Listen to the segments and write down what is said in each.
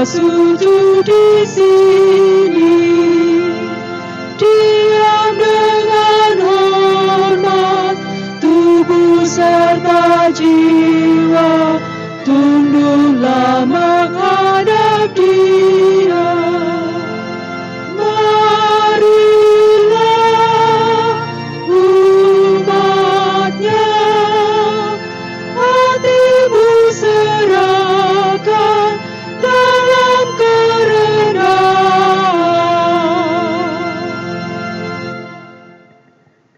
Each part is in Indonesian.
sujud di sini, diam dengan hormat, tubuh serta jiwa, tunduklah menghadap Dia. Marilah umatnya, hatimu serahkan dalam kerendahan.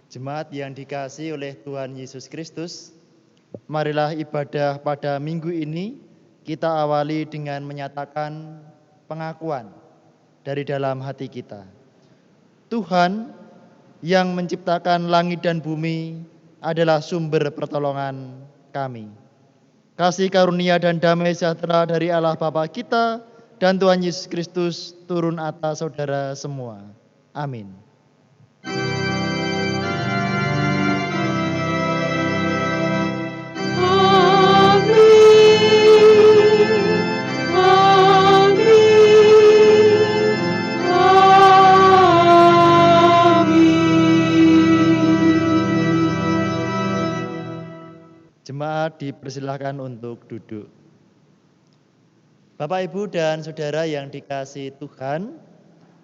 Jemaat yang dikasihi oleh Tuhan Yesus Kristus, marilah ibadah pada minggu ini kita awali dengan menyatakan pengakuan dari dalam hati kita. Tuhan yang menciptakan langit dan bumi adalah sumber pertolongan kami. Kasih karunia dan damai sejahtera dari Allah Bapa kita dan Tuhan Yesus Kristus turun atas saudara semua. Amin. Jemaat dipersilahkan untuk duduk. Bapak, Ibu, dan Saudara yang dikasihi Tuhan,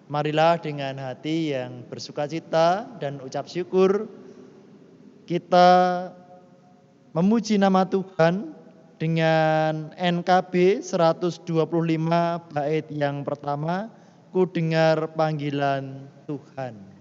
marilah dengan hati yang bersukacita dan ucap syukur kita memuji nama Tuhan dengan NKB 125 bait yang pertama, Ku dengar panggilan Tuhan.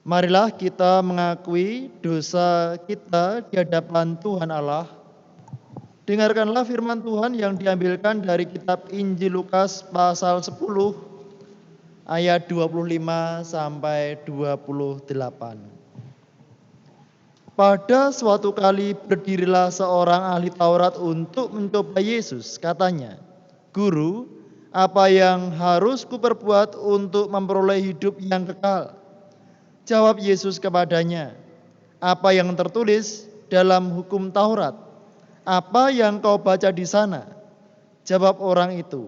Marilah kita mengakui dosa kita di hadapan Tuhan Allah. Dengarkanlah firman Tuhan yang diambilkan dari kitab Injil Lukas pasal 10 ayat 25 sampai 28. Pada suatu kali berdirilah seorang ahli Taurat untuk mencoba Yesus. Katanya, "Guru, apa yang harus kuperbuat untuk memperoleh hidup yang kekal?" Jawab Yesus kepadanya, "Apa yang tertulis dalam hukum Taurat? Apa yang kau baca di sana?" Jawab orang itu,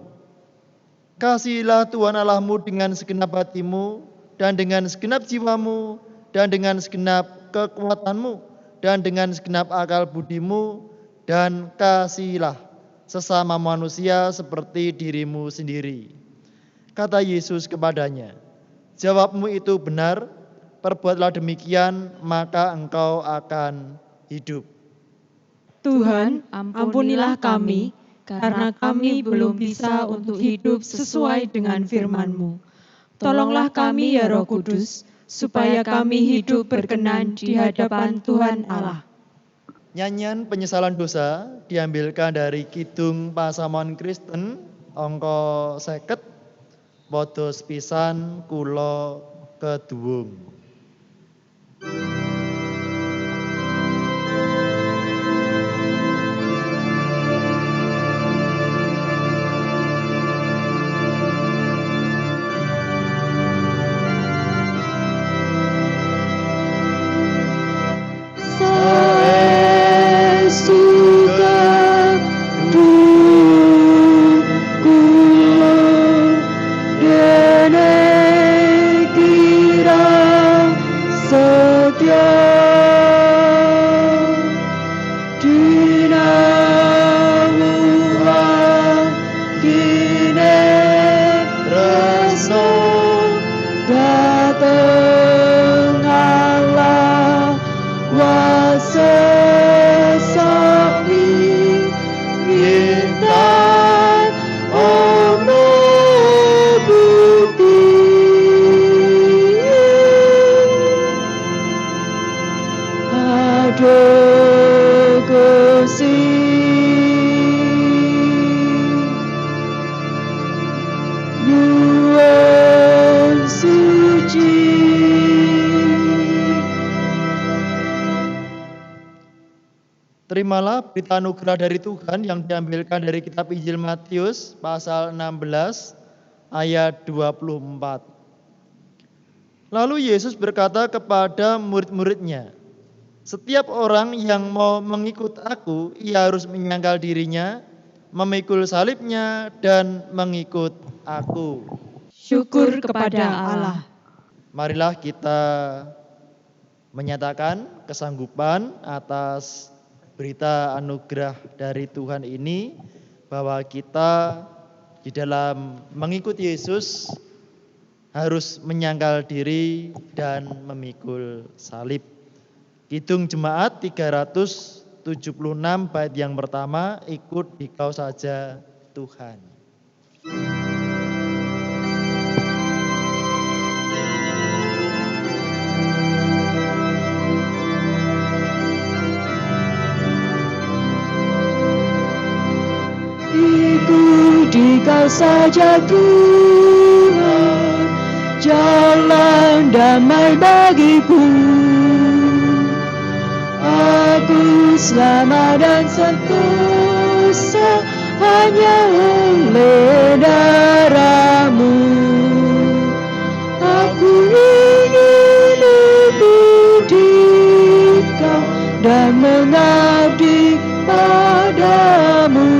"Kasihilah Tuhan Allahmu dengan segenap hatimu, dan dengan segenap jiwamu, dan dengan segenap kekuatanmu, dan dengan segenap akal budimu, dan kasihilah sesama manusia seperti dirimu sendiri." Kata Yesus kepadanya, "Jawabmu itu benar. Perbuatlah demikian, maka engkau akan hidup." Tuhan, ampunilah kami, karena kami belum bisa untuk hidup sesuai dengan firman-Mu. Tolonglah kami ya Roh Kudus, supaya kami hidup berkenan di hadapan Tuhan Allah. Nyanyian penyesalan dosa diambilkan dari Kidung Pasamuan Kristen, angka 50, padha sepisan kula keduwung. sesapi intan ono bukti. Aduh Gusti, nyuwun suci. Terimalah berita anugerah dari Tuhan yang diambilkan dari kitab Injil Matius pasal 16 ayat 24. Lalu Yesus berkata kepada murid-muridnya, "Setiap orang yang mau mengikut aku, ia harus menyangkal dirinya, memikul salibnya, dan mengikut aku." Syukur kepada Allah. Marilah kita menyatakan kesanggupan atas berita anugerah dari Tuhan ini, bahwa kita di dalam mengikuti Yesus harus menyangkal diri dan memikul salib. Kidung Jemaat 376 bait yang pertama, ikut dikau saja Tuhan. Ikut dikau saja Tuhan, jalan damai bagiku. Aku selamat dan sentosa hanya oleh darah-Mu. Aku ingin ikut dikau dan mengabdi padamu.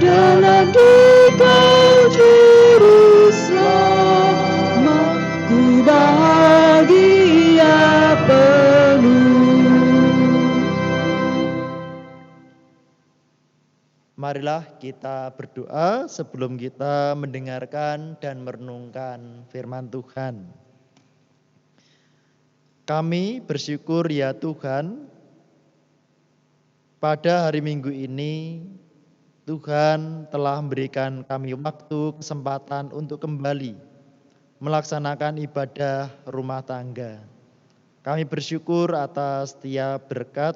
Dalam dikau juru selamat, ku bahagia penuh. Marilah kita berdoa sebelum kita mendengarkan dan merenungkan firman Tuhan. Kami bersyukur ya Tuhan, pada hari Minggu ini Tuhan telah memberikan kami waktu, kesempatan untuk kembali melaksanakan ibadah rumah tangga. Kami bersyukur atas setiap berkat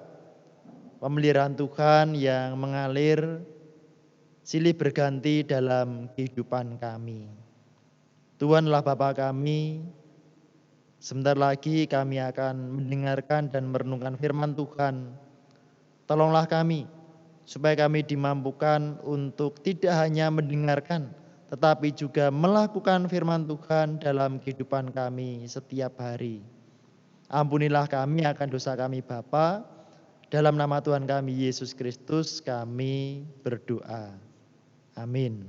pemeliharaan Tuhan yang mengalir silih berganti dalam kehidupan kami. Tuhanlah Bapa kami, sebentar lagi kami akan mendengarkan dan merenungkan firman Tuhan. Tolonglah kami, supaya kami dimampukan untuk tidak hanya mendengarkan, tetapi juga melakukan firman Tuhan dalam kehidupan kami setiap hari. Ampunilah kami akan dosa kami Bapa, dalam nama Tuhan kami Yesus Kristus kami berdoa. Amin.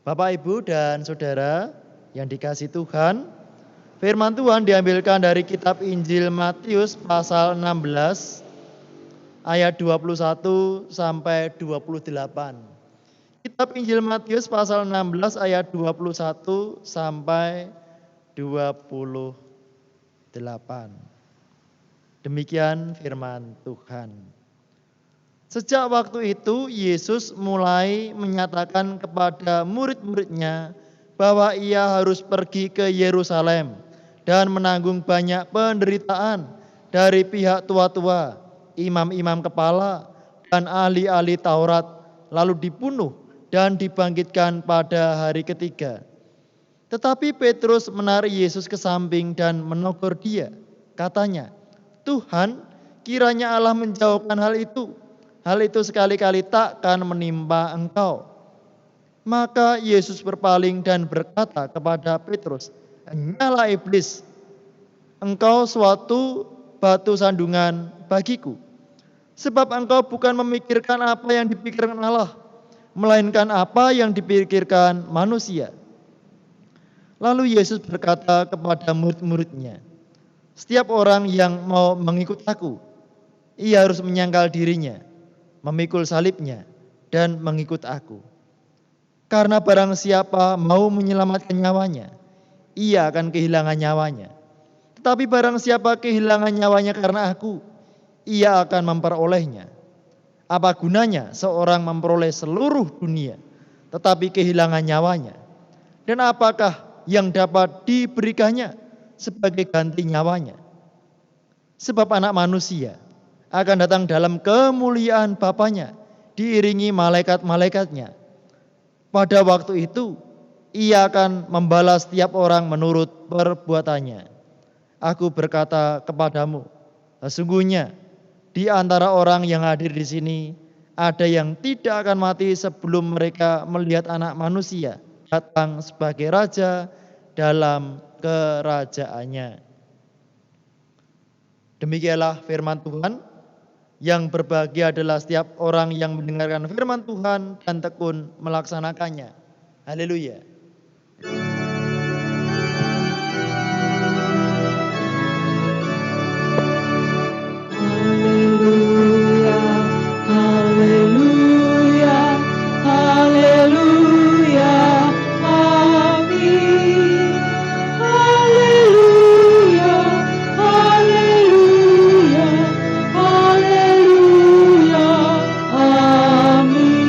Bapak, Ibu, dan Saudara yang dikasihi Tuhan, firman Tuhan diambilkan dari kitab Injil Matius pasal 16 ayat 21 sampai 28. Kitab Injil Matius pasal 16 ayat 21 sampai 28. Demikian firman Tuhan. Sejak waktu itu Yesus mulai menyatakan kepada murid-muridnya bahwa ia harus pergi ke Yerusalem dan menanggung banyak penderitaan dari pihak tua-tua, imam-imam kepala, dan ahli-ahli Taurat, lalu dibunuh dan dibangkitkan pada hari ketiga. Tetapi Petrus menarik Yesus ke samping dan menegur dia. Katanya, "Tuhan, kiranya Allah menjauhkan hal itu. Hal itu sekali-kali takkan menimpa Engkau." Maka Yesus berpaling dan berkata kepada Petrus, "Nyala iblis, engkau suatu batu sandungan bagiku. Sebab engkau bukan memikirkan apa yang dipikirkan Allah, melainkan apa yang dipikirkan manusia." Lalu Yesus berkata kepada murid-muridnya, "Setiap orang yang mau mengikut aku, ia harus menyangkal dirinya, memikul salibnya, dan mengikut aku. Karena barang siapa mau menyelamatkan nyawanya, ia akan kehilangan nyawanya. Tetapi barang siapa kehilangan nyawanya karena aku, ia akan memperolehnya. Apa gunanya seorang memperoleh seluruh dunia, tetapi kehilangan nyawanya? Dan apakah yang dapat diberikannya sebagai ganti nyawanya? Sebab anak manusia akan datang dalam kemuliaan Bapanya, diiringi malaikat-malaikatnya. Pada waktu itu, ia akan membalas setiap orang menurut perbuatannya. Aku berkata kepadamu, sesungguhnya di antara orang yang hadir di sini, ada yang tidak akan mati sebelum mereka melihat Anak Manusia datang sebagai Raja dalam kerajaannya. Demikianlah firman Tuhan. Yang berbahagia adalah setiap orang yang mendengarkan firman Tuhan dan tekun melaksanakannya. Haleluya. Haleluya, haleluya, amin. Haleluya, haleluya, haleluya, amin.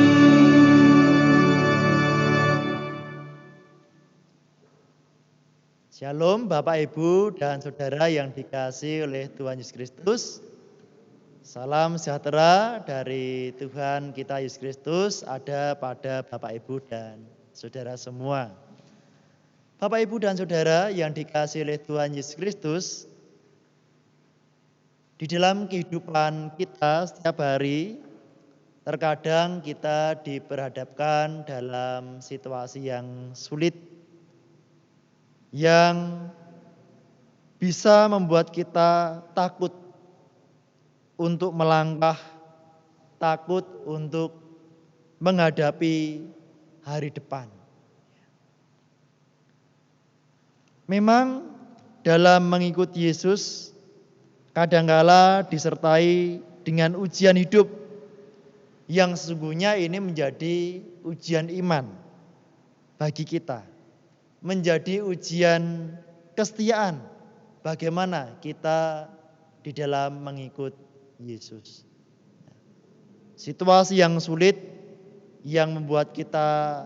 Shalom Bapak Ibu dan Saudara yang dikasihi oleh Tuhan Yesus Kristus. Salam sejahtera dari Tuhan kita Yesus Kristus ada pada Bapak Ibu dan Saudara semua. Bapak Ibu dan Saudara yang dikasihi oleh Tuhan Yesus Kristus, di dalam kehidupan kita setiap hari, terkadang kita diperhadapkan dalam situasi yang sulit, yang bisa membuat kita takut untuk melangkah, takut untuk menghadapi hari depan. Memang dalam mengikuti Yesus kadangkala disertai dengan ujian hidup yang sesungguhnya ini menjadi ujian iman bagi kita. Menjadi ujian kesetiaan bagaimana kita di dalam mengikut Yesus. Situasi yang sulit yang membuat kita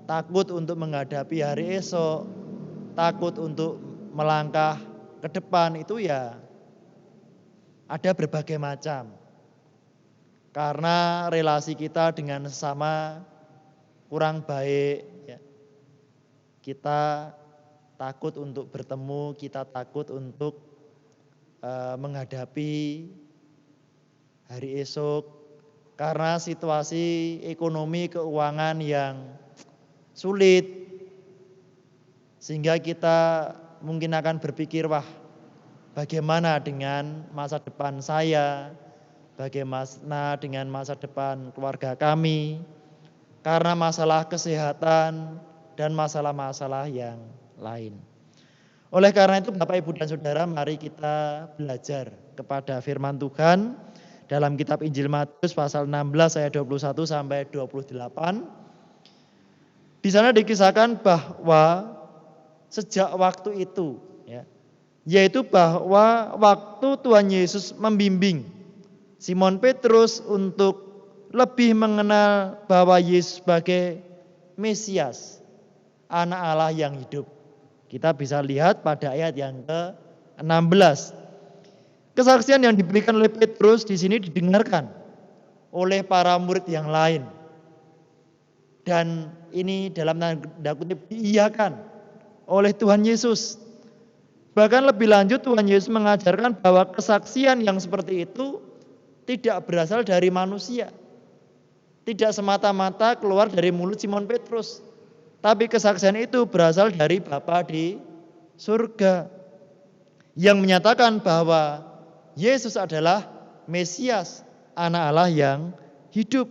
takut untuk menghadapi hari esok, takut untuk melangkah ke depan itu ya ada berbagai macam. Karena relasi kita dengan sesama kurang baik, ya. Kita takut untuk bertemu, kita takut untuk menghadapi hari esok karena situasi ekonomi keuangan yang sulit, sehingga kita mungkin akan berpikir, wah bagaimana dengan masa depan saya, bagaimana dengan masa depan keluarga kami, karena masalah kesehatan dan masalah-masalah yang lain. Oleh karena itu Bapak Ibu dan Saudara, mari kita belajar kepada firman Tuhan dalam kitab Injil Matius pasal 16 ayat 21 sampai 28. Di sana dikisahkan bahwa sejak waktu itu, ya, yaitu bahwa waktu Tuhan Yesus membimbing Simon Petrus untuk lebih mengenal bahwa Yesus sebagai Mesias, Anak Allah yang hidup. Kita bisa lihat pada ayat yang ke-16. Kesaksian yang diberikan oleh Petrus di sini didengarkan oleh para murid yang lain. Dan ini dalam tanda kutip diiyakan oleh Tuhan Yesus. Bahkan lebih lanjut Tuhan Yesus mengajarkan bahwa kesaksian yang seperti itu tidak berasal dari manusia. Tidak semata-mata keluar dari mulut Simon Petrus. Tapi kesaksian itu berasal dari Bapa di surga. Yang menyatakan bahwa Yesus adalah Mesias, Anak Allah yang hidup.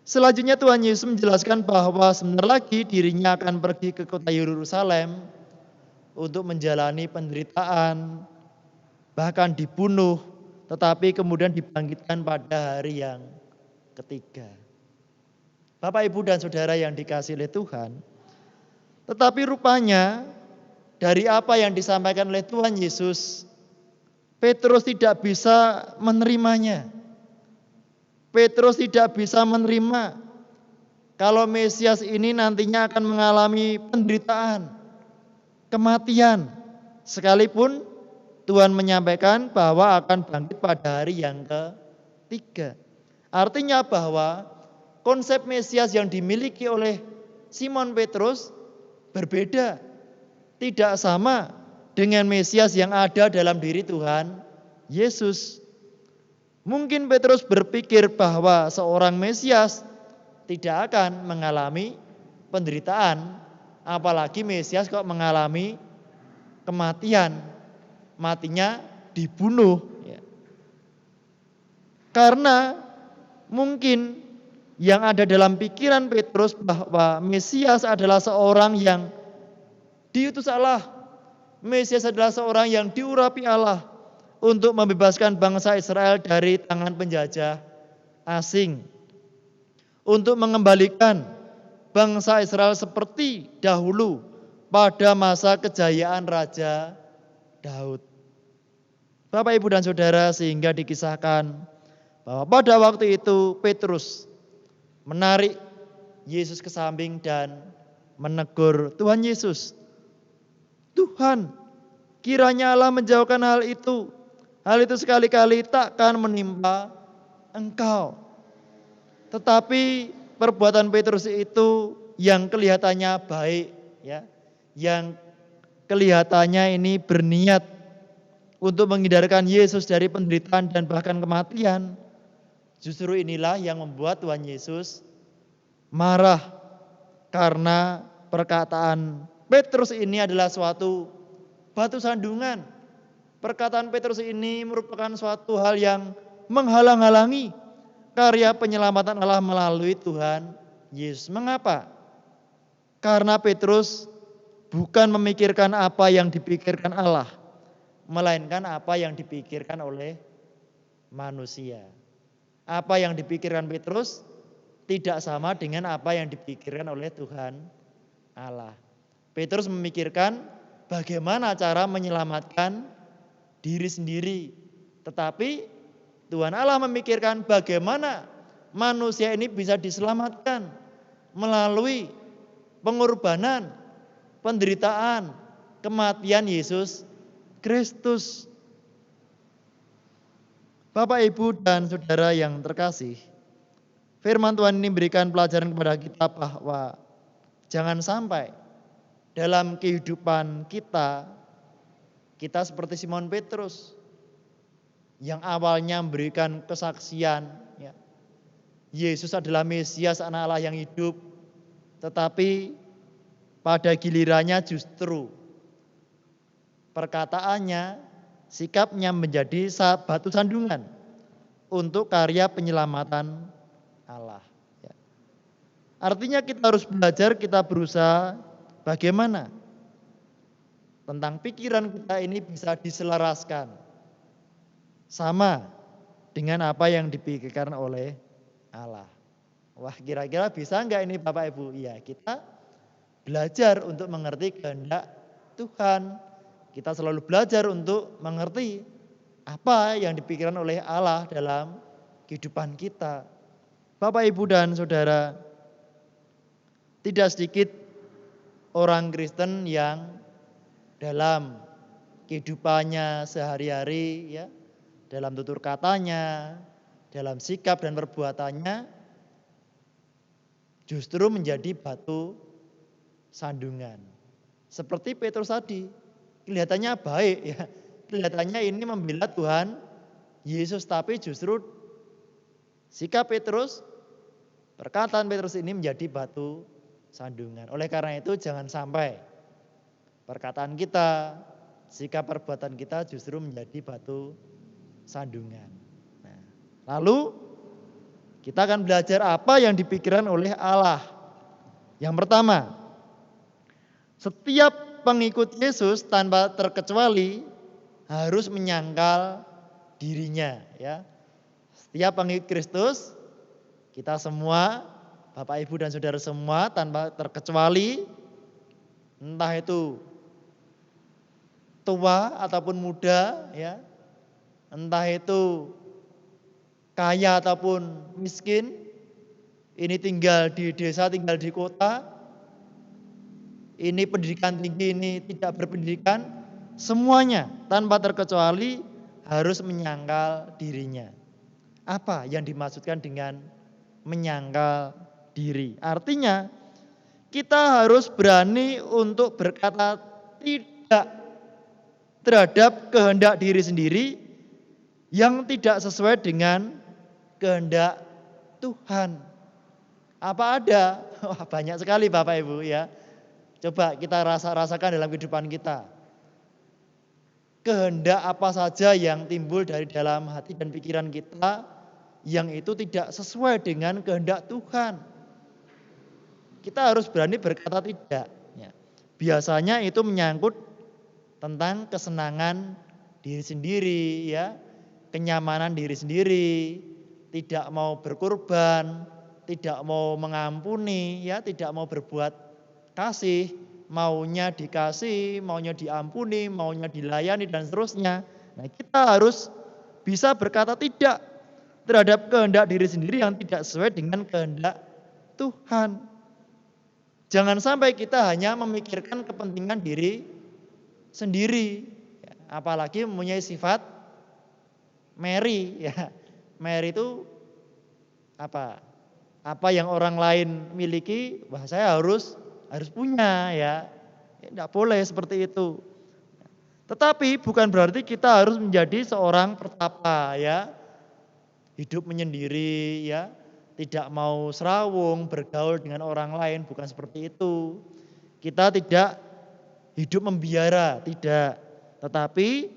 Selanjutnya Tuhan Yesus menjelaskan bahwa sebentar lagi dirinya akan pergi ke kota Yerusalem untuk menjalani penderitaan, bahkan dibunuh, tetapi kemudian dibangkitkan pada hari yang ketiga. Bapak, Ibu, dan Saudara yang dikasihi oleh Tuhan, tetapi rupanya dari apa yang disampaikan oleh Tuhan Yesus, Petrus tidak bisa menerimanya. Petrus tidak bisa menerima kalau Mesias ini nantinya akan mengalami penderitaan, kematian. Sekalipun Tuhan menyampaikan bahwa akan bangkit pada hari yang ketiga. Artinya bahwa konsep Mesias yang dimiliki oleh Simon Petrus berbeda. Tidak sama dengan Mesias yang ada dalam diri Tuhan Yesus. Mungkin Petrus berpikir bahwa seorang Mesias tidak akan mengalami penderitaan, apalagi Mesias kok mengalami kematian, matinya dibunuh. Karena mungkin yang ada dalam pikiran Petrus bahwa Mesias adalah seorang yang diutus Allah. Mesias adalah seorang yang diurapi Allah untuk membebaskan bangsa Israel dari tangan penjajah asing. Untuk mengembalikan bangsa Israel seperti dahulu pada masa kejayaan Raja Daud. Bapak, Ibu, dan Saudara, sehingga dikisahkan bahwa pada waktu itu Petrus menarik Yesus ke samping dan menegur Tuhan Yesus. Tuhan, kiranya Allah menjauhkan hal itu. Hal itu sekali-kali takkan menimpa Engkau. Tetapi perbuatan Petrus itu yang kelihatannya baik, yang kelihatannya ini berniat untuk menghindarkan Yesus dari penderitaan dan bahkan kematian. Justru inilah yang membuat Tuhan Yesus marah karena perkataan Petrus ini adalah suatu batu sandungan. Perkataan Petrus ini merupakan suatu hal yang menghalang-halangi karya penyelamatan Allah melalui Tuhan Yesus. Mengapa? Karena Petrus bukan memikirkan apa yang dipikirkan Allah, melainkan apa yang dipikirkan oleh manusia. Apa yang dipikirkan Petrus tidak sama dengan apa yang dipikirkan oleh Tuhan Allah. Petrus memikirkan bagaimana cara menyelamatkan diri sendiri. Tetapi Tuhan Allah memikirkan bagaimana manusia ini bisa diselamatkan melalui pengorbanan, penderitaan, kematian Yesus Kristus. Bapak, Ibu, dan Saudara yang terkasih, firman Tuhan ini memberikan pelajaran kepada kita bahwa jangan sampai dalam kehidupan kita seperti Simon Petrus yang awalnya memberikan kesaksian, Yesus adalah Mesias, Anak Allah yang hidup, tetapi pada gilirannya justru perkataannya, sikapnya menjadi batu sandungan untuk karya penyelamatan Allah. Artinya kita harus belajar, kita berusaha bagaimana tentang pikiran kita ini bisa diselaraskan sama dengan apa yang dipikirkan oleh Allah. Wah, kira-kira bisa enggak ini Bapak Ibu? Ya, kita belajar untuk mengerti kehendak Tuhan. Kita selalu belajar untuk mengerti apa yang dipikirkan oleh Allah dalam kehidupan kita. Bapak, Ibu, dan Saudara, tidak sedikit orang Kristen yang dalam kehidupannya sehari-hari, dalam tutur katanya, dalam sikap dan perbuatannya, justru menjadi batu sandungan. Seperti Petrus tadi, kelihatannya baik, kelihatannya ini membela Tuhan Yesus, tapi justru sikap Petrus, perkataan Petrus ini menjadi batu sandungan. Oleh karena itu jangan sampai perkataan kita, sikap perbuatan kita justru menjadi batu sandungan. Nah, lalu kita akan belajar apa yang dipikirkan oleh Allah. Yang pertama, setiap pengikut Yesus tanpa terkecuali harus menyangkal dirinya. Setiap pengikut Kristus, kita semua, Bapak, Ibu, dan Saudara semua tanpa terkecuali, entah itu tua ataupun muda, ya, entah itu kaya ataupun miskin, ini tinggal di desa, tinggal di kota, ini pendidikan tinggi, ini tidak berpendidikan, semuanya tanpa terkecuali harus menyangkal dirinya. Apa yang dimaksudkan dengan menyangkal diri? Artinya kita harus berani untuk berkata tidak terhadap kehendak diri sendiri yang tidak sesuai dengan kehendak Tuhan. Apa ada? Wah, banyak sekali Bapak Ibu ya. Coba kita rasakan dalam kehidupan kita. Kehendak apa saja yang timbul dari dalam hati dan pikiran kita yang itu tidak sesuai dengan kehendak Tuhan. Kita harus berani berkata tidak. Ya. Biasanya itu menyangkut tentang kesenangan diri sendiri, ya, kenyamanan diri sendiri, tidak mau berkorban, tidak mau mengampuni, ya, tidak mau berbuat kasih, maunya dikasih, maunya diampuni, maunya dilayani dan seterusnya. Nah, kita harus bisa berkata tidak terhadap kehendak diri sendiri yang tidak sesuai dengan kehendak Tuhan. Jangan sampai kita hanya memikirkan kepentingan diri sendiri, apalagi mempunyai sifat Mary, ya. Mary itu apa? Apa yang orang lain miliki, wah saya harus punya, ya. Tidak boleh seperti itu. Tetapi bukan berarti kita harus menjadi seorang pertapa, ya. Hidup menyendiri, ya. Tidak mau serawung, bergaul dengan orang lain, bukan seperti itu. Kita tidak hidup membiara, tidak. Tetapi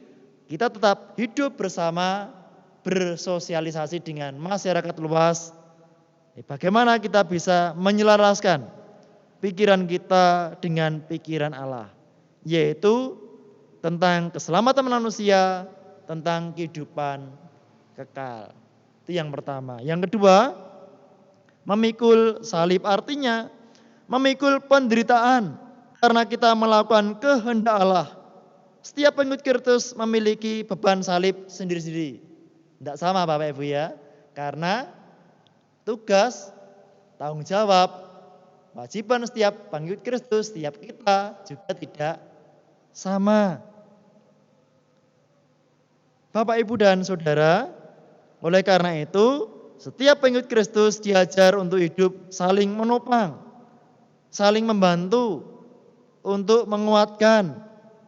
kita tetap hidup bersama, bersosialisasi dengan masyarakat luas. Bagaimana kita bisa menyelaraskan pikiran kita dengan pikiran Allah, yaitu tentang keselamatan manusia, tentang kehidupan kekal. Itu yang pertama. Yang kedua, memikul salib, artinya memikul penderitaan karena kita melakukan kehendak Allah. Setiap pengikut Kristus memiliki beban salib sendiri-sendiri. Tidak sama Bapak Ibu ya. Karena tugas, tanggung jawab, kewajiban setiap pengikut Kristus, setiap kita juga tidak sama. Bapak Ibu dan Saudara, oleh karena itu setiap pengikut Kristus diajar untuk hidup saling menopang, saling membantu, untuk menguatkan,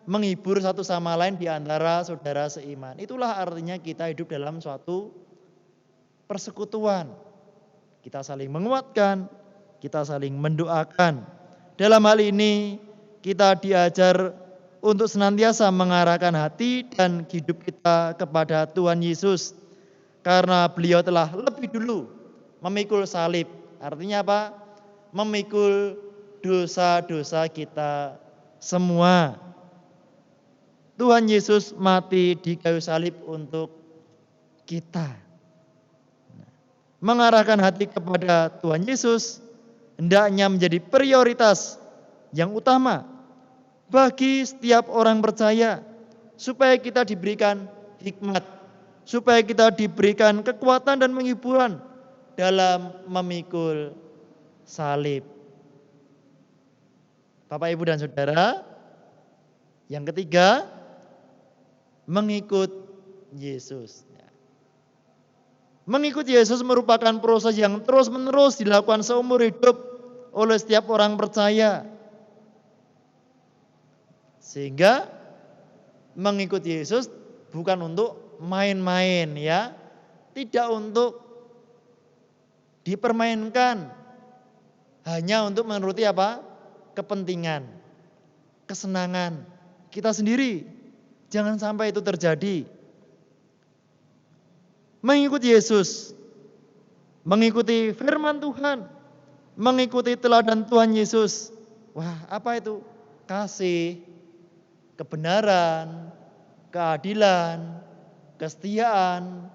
menghibur satu sama lain di antara saudara seiman. Itulah artinya kita hidup dalam suatu persekutuan. Kita saling menguatkan, kita saling mendoakan. Dalam hal ini kita diajar untuk senantiasa mengarahkan hati dan hidup kita kepada Tuhan Yesus. Karena beliau telah lebih dulu memikul salib. Artinya apa? Memikul dosa-dosa kita semua. Tuhan Yesus mati di kayu salib untuk kita. Mengarahkan hati kepada Tuhan Yesus hendaknya menjadi prioritas yang utama bagi setiap orang percaya, supaya kita diberikan hikmat, supaya kita diberikan kekuatan dan penghiburan dalam memikul salib. Bapak, Ibu dan Saudara, yang ketiga, mengikut Yesus. Mengikut Yesus merupakan proses yang terus-menerus dilakukan seumur hidup oleh setiap orang percaya. Sehingga mengikut Yesus bukan untuk main-main, ya. Tidak untuk dipermainkan, hanya untuk menuruti apa? Kepentingan, kesenangan kita sendiri. Jangan sampai itu terjadi. Mengikuti Yesus, mengikuti firman Tuhan, mengikuti teladan Tuhan Yesus. Wah, apa itu? Kasih, kebenaran, keadilan, kesetiaan,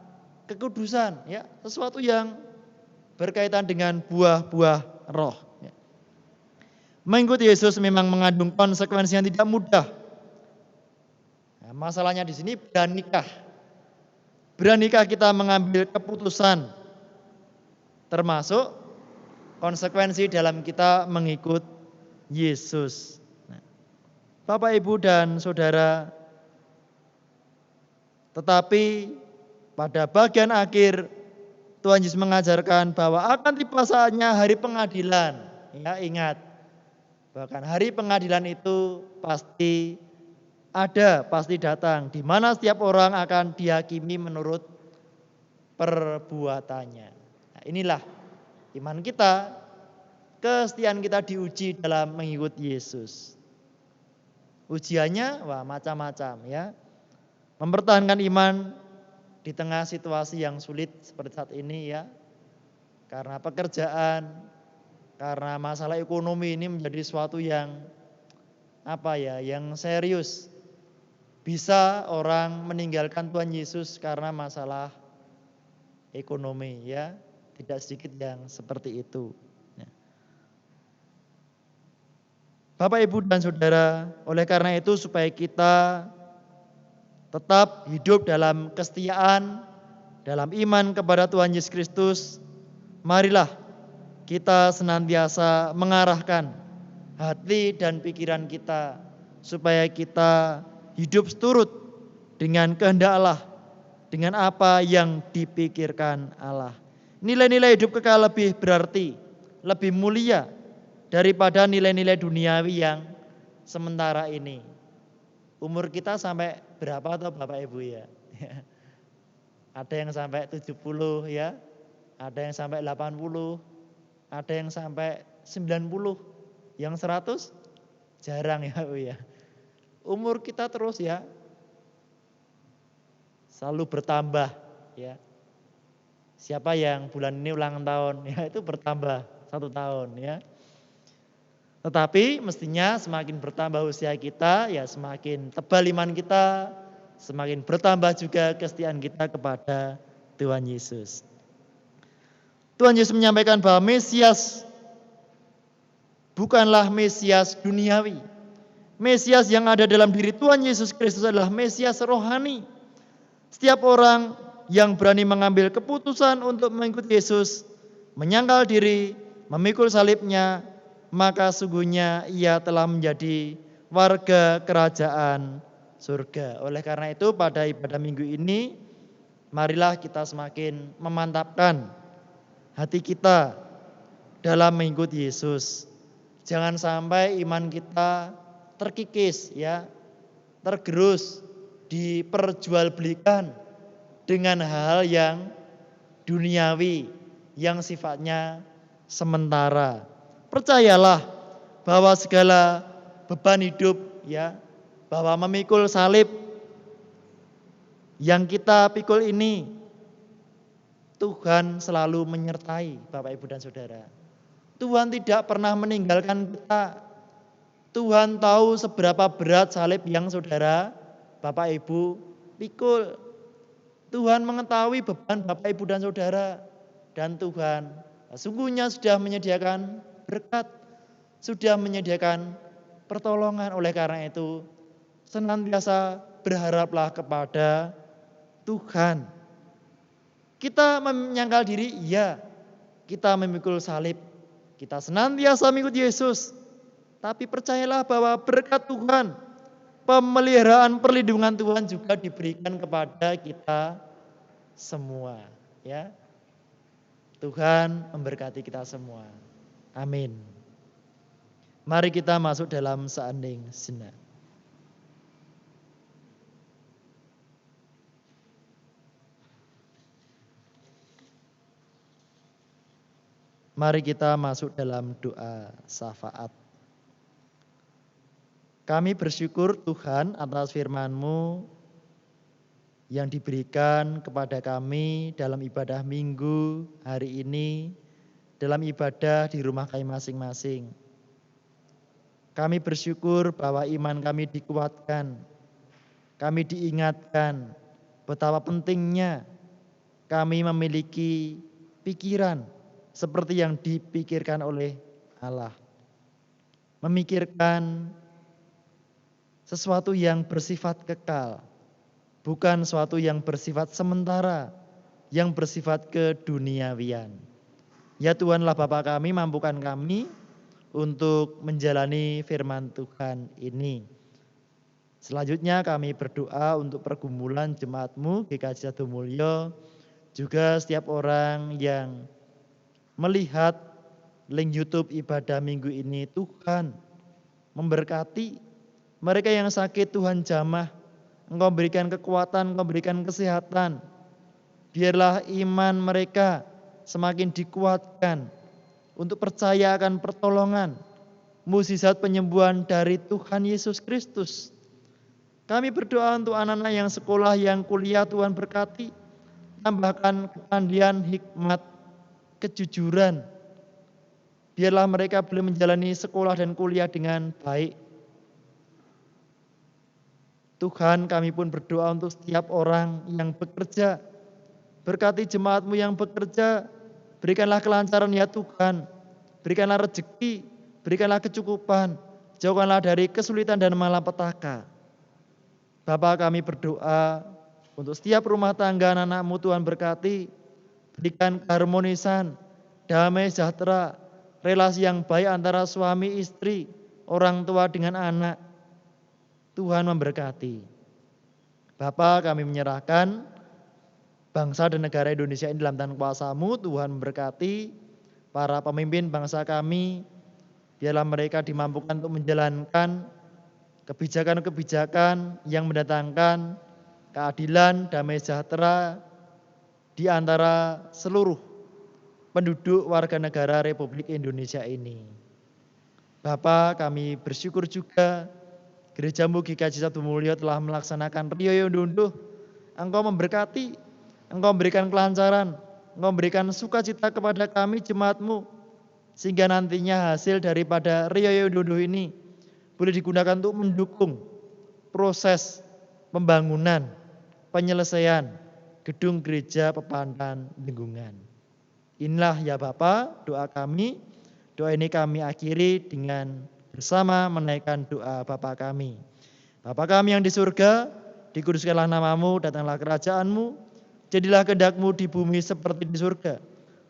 kekudusan, ya, sesuatu yang berkaitan dengan buah-buah roh. Mengikuti Yesus memang mengandung konsekuensi yang tidak mudah. masalahnya di sini beranikah? Beranikah kita mengambil keputusan termasuk konsekuensi dalam kita mengikut Yesus. Bapak, Ibu, dan Saudara, tetapi pada bagian akhir Tuhan Yesus mengajarkan bahwa akan tiba saatnya hari pengadilan. Ya, ingat, bahkan hari pengadilan itu pasti ada, pasti datang, di mana setiap orang akan dihakimi menurut perbuatannya. Nah, inilah iman kita, kesetiaan kita diuji dalam mengikut Yesus. Ujiannya macam-macam ya. Mempertahankan iman di tengah situasi yang sulit seperti saat ini ya. Karena pekerjaan, karena masalah ekonomi ini menjadi suatu yang yang serius. Bisa orang meninggalkan Tuhan Yesus karena masalah ekonomi ya. Tidak sedikit yang seperti itu. Bapak, Ibu, dan Saudara, oleh karena itu supaya kita tetap hidup dalam kesetiaan, dalam iman kepada Tuhan Yesus Kristus, marilah kita senantiasa mengarahkan hati dan pikiran kita supaya kita hidup seturut dengan kehendak Allah, dengan apa yang dipikirkan Allah. Nilai-nilai hidup kekal lebih berarti, lebih mulia daripada nilai-nilai duniawi yang sementara ini. Umur kita sampai berapa atau Bapak Ibu ya? Ada yang sampai 70 ya, ada yang sampai 80, ada yang sampai 90, yang 100 jarang ya Bu ya. Umur kita terus ya selalu bertambah ya. Siapa yang bulan ini ulang tahun ya itu bertambah 1 tahun ya. Tetapi mestinya semakin bertambah usia kita, ya semakin tebal iman kita, semakin bertambah juga kesetiaan kita kepada Tuhan Yesus. Tuhan Yesus menyampaikan bahwa Mesias bukanlah Mesias duniawi. Mesias yang ada dalam diri Tuhan Yesus Kristus adalah Mesias rohani. Setiap orang yang berani mengambil keputusan untuk mengikuti Yesus, menyangkal diri, memikul salibnya, maka sungguhnya ia telah menjadi warga kerajaan surga. Oleh karena itu pada ibadah minggu ini, marilah kita semakin memantapkan hati kita dalam mengikuti Yesus. Jangan sampai iman kita terkikis ya, tergerus, diperjualbelikan dengan hal yang duniawi, yang sifatnya sementara. Percayalah bahwa segala beban hidup ya, bahwa memikul salib yang kita pikul ini Tuhan selalu menyertai Bapak, Ibu, dan Saudara. Tuhan tidak pernah meninggalkan kita. Tuhan tahu seberapa berat salib yang Saudara, Bapak, Ibu pikul. Tuhan mengetahui beban Bapak, Ibu, dan Saudara. Dan Tuhan sungguhnya sudah menyediakan berkat, sudah menyediakan pertolongan. Oleh karena itu senantiasa berharaplah kepada Tuhan. Kita menyangkal diri, iya. Kita memikul salib, kita senantiasa mengikuti Yesus. Tapi percayalah bahwa berkat Tuhan, pemeliharaan perlindungan Tuhan juga diberikan kepada kita semua ya. Tuhan memberkati kita semua. Amin. Mari kita masuk dalam seanding sejenak. Mari kita masuk dalam doa syafaat. Kami bersyukur Tuhan atas firman-Mu yang diberikan kepada kami dalam ibadah minggu hari ini, dalam ibadah di rumah kami masing-masing. Kami bersyukur bahwa iman kami dikuatkan, kami diingatkan betapa pentingnya kami memiliki pikiran seperti yang dipikirkan oleh Allah. Memikirkan sesuatu yang bersifat kekal, bukan sesuatu yang bersifat sementara, yang bersifat keduniawian. Ya Tuhanlah Bapa kami, mampukan kami untuk menjalani firman Tuhan ini. Selanjutnya kami berdoa untuk pergumulan jemaat-Mu GKJ Sidomulyo, juga setiap orang yang melihat link YouTube ibadah minggu ini. Tuhan memberkati mereka yang sakit, Tuhan jamah, Engkau berikan kekuatan, Engkau berikan kesehatan. Biarlah iman mereka semakin dikuatkan untuk percaya akan pertolongan, mukjizat penyembuhan dari Tuhan Yesus Kristus. Kami berdoa untuk anak-anak yang sekolah, yang kuliah, Tuhan berkati. Tambahkan kepandian, hikmat, kejujuran. Biarlah mereka boleh menjalani sekolah dan kuliah dengan baik. Tuhan, kami pun berdoa untuk setiap orang yang bekerja. Berkati jemaat-Mu yang bekerja. Berikanlah kelancaran ya Tuhan. Berikanlah rezeki, berikanlah kecukupan. Jauhkanlah dari kesulitan dan malapetaka. Bapa, kami berdoa untuk setiap rumah tangga anak-anak-Mu, Tuhan berkati. Berikan keharmonisan, damai sejahtera, relasi yang baik antara suami istri, orang tua dengan anak. Tuhan memberkati. Bapa, kami menyerahkan bangsa dan negara Indonesia ini dalam tangan kuasa-Mu. Tuhan memberkati para pemimpin bangsa kami. Biarlah mereka dimampukan untuk menjalankan kebijakan-kebijakan yang mendatangkan keadilan, damai sejahtera di antara seluruh penduduk warga negara Republik Indonesia ini. Bapa, kami bersyukur juga Gereja-Mu GKJ Sidomulyo telah melaksanakan Riyo Yondondo. Engkau memberkati, Engkau memberikan kelancaran, Engkau memberikan sukacita kepada kami jemaat-Mu, sehingga nantinya hasil daripada Riyo Yondondo ini boleh digunakan untuk mendukung proses pembangunan, penyelesaian gedung gereja Pepandan Lingkungan. Inilah ya Bapa doa kami. Doa ini kami akhiri dengan bersama menaikkan doa Bapa kami. Bapa kami yang di surga, dikuduskanlah nama-Mu, datanglah kerajaan-Mu, jadilah kehendak-Mu di bumi seperti di surga.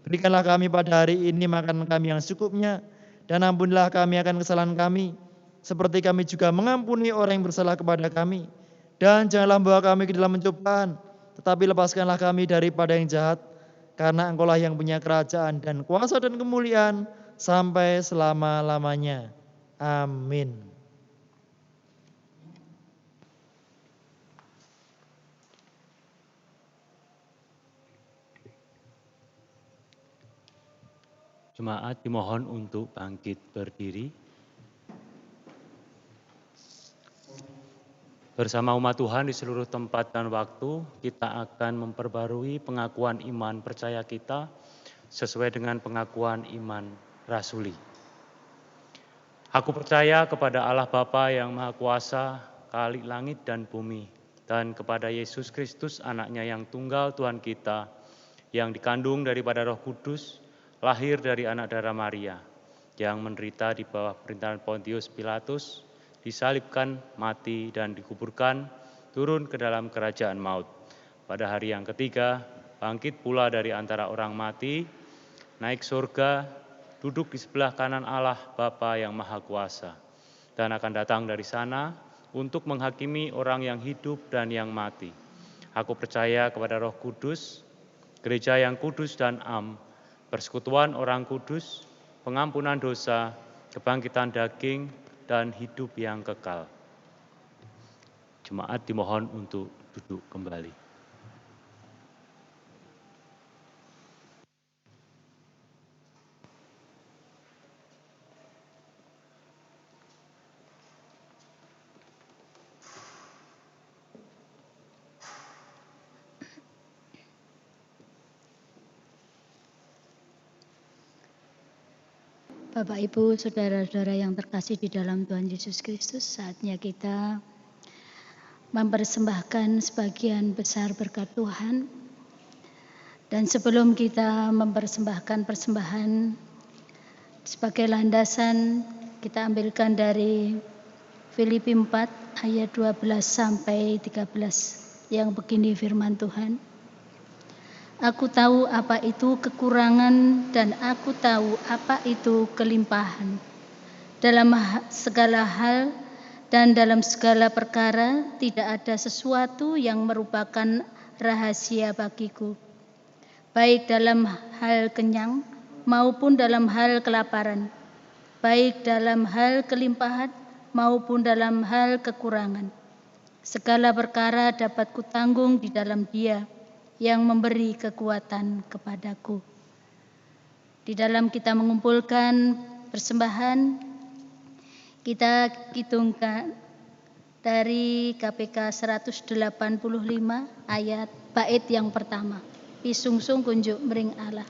Berikanlah kami pada hari ini makanan kami yang secukupnya, dan ampunilah kami akan kesalahan kami, seperti kami juga mengampuni orang yang bersalah kepada kami. Dan janganlah membawa kami ke dalam pencobaan, tetapi lepaskanlah kami daripada yang jahat, karena Engkau-lah yang punya kerajaan dan kuasa dan kemuliaan sampai selama-lamanya. Amin. Jemaat dimohon untuk bangkit berdiri. Bersama umat Tuhan di seluruh tempat dan waktu, kita akan memperbarui pengakuan iman percaya kita sesuai dengan pengakuan iman rasuli. Aku percaya kepada Allah Bapa yang Maha Kuasa, Khalik langit dan bumi, dan kepada Yesus Kristus anaknya yang tunggal Tuhan kita, yang dikandung daripada Roh Kudus, lahir dari anak darah Maria, yang menderita di bawah pemerintahan Pontius Pilatus, disalibkan, mati, dan dikuburkan, turun ke dalam kerajaan maut. Pada hari yang ketiga, bangkit pula dari antara orang mati, naik surga, duduk di sebelah kanan Allah Bapa yang Maha Kuasa, dan akan datang dari sana untuk menghakimi orang yang hidup dan yang mati. Aku percaya kepada Roh Kudus, gereja yang kudus dan am, persekutuan orang kudus, pengampunan dosa, kebangkitan daging, dan hidup yang kekal. Jemaat dimohon untuk duduk kembali. Bapak, Ibu, saudara-saudara yang terkasih di dalam Tuhan Yesus Kristus, saatnya kita mempersembahkan sebagian besar berkat Tuhan. Dan sebelum kita mempersembahkan persembahan sebagai landasan, kita ambilkan dari Filipi 4 ayat 12 sampai 13 yang begini firman Tuhan. Aku tahu apa itu kekurangan dan aku tahu apa itu kelimpahan. Dalam segala hal dan dalam segala perkara tidak ada sesuatu yang merupakan rahasia bagiku. Baik dalam hal kenyang maupun dalam hal kelaparan. Baik dalam hal kelimpahan maupun dalam hal kekurangan. Segala perkara dapat kutanggung di dalam Dia yang memberi kekuatan kepadaku. Di dalam kita mengumpulkan persembahan, kita hitungkan dari KPK 185 ayat bait yang pertama. Pisungsung kunjuk mering Allah.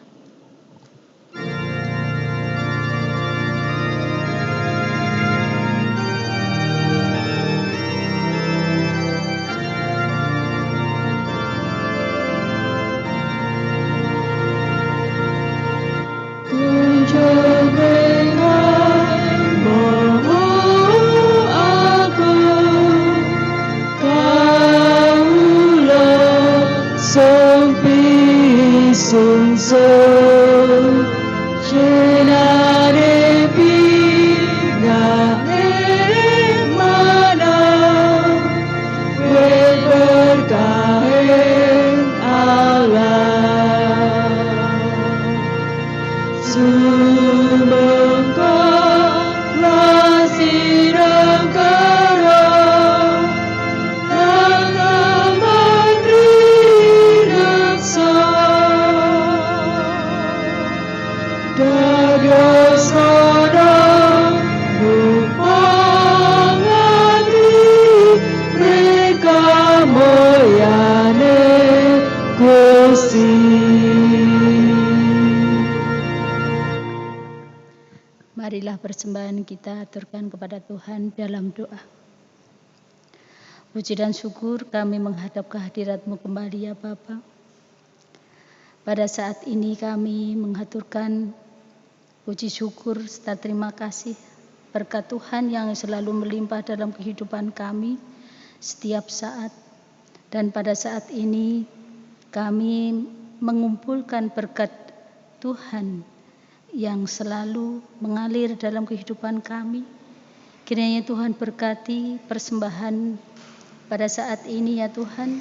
Marilah persembahan kita aturkan kepada Tuhan dalam doa. Puji dan syukur kami menghadap kehadirat-Mu kembali ya Bapa. Pada saat ini kami mengaturkan puji syukur serta terima kasih berkat Tuhan yang selalu melimpah dalam kehidupan kami setiap saat. Dan pada saat ini kami mengumpulkan berkat Tuhan yang selalu mengalir dalam kehidupan kami. Kiranya Tuhan berkati persembahan pada saat ini ya Tuhan,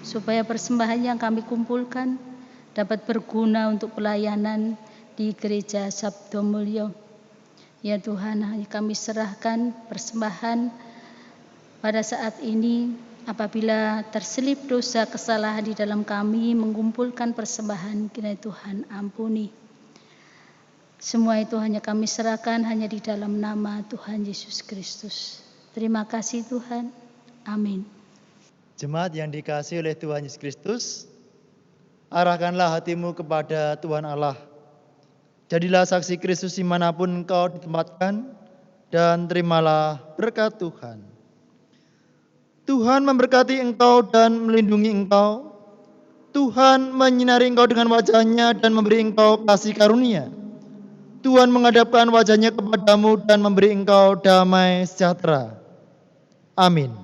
supaya persembahan yang kami kumpulkan dapat berguna untuk pelayanan di Gereja Sabdo Mulyo. Ya Tuhan, kami serahkan persembahan pada saat ini. Apabila terselip dosa kesalahan di dalam kami mengumpulkan persembahan, kiranya Tuhan ampuni. Semua itu hanya kami serahkan hanya di dalam nama Tuhan Yesus Kristus. Terima kasih Tuhan. Amin. Jemaat yang dikasihi oleh Tuhan Yesus Kristus, arahkanlah hatimu kepada Tuhan Allah. Jadilah saksi Kristus dimanapun engkau ditempatkan, dan terimalah berkat Tuhan. Tuhan memberkati engkau dan melindungi engkau. Tuhan menyinari engkau dengan wajah-Nya dan memberi engkau kasih karunia. Tuhan menghadapkan wajah-Nya kepadamu dan memberi engkau damai sejahtera. Amin.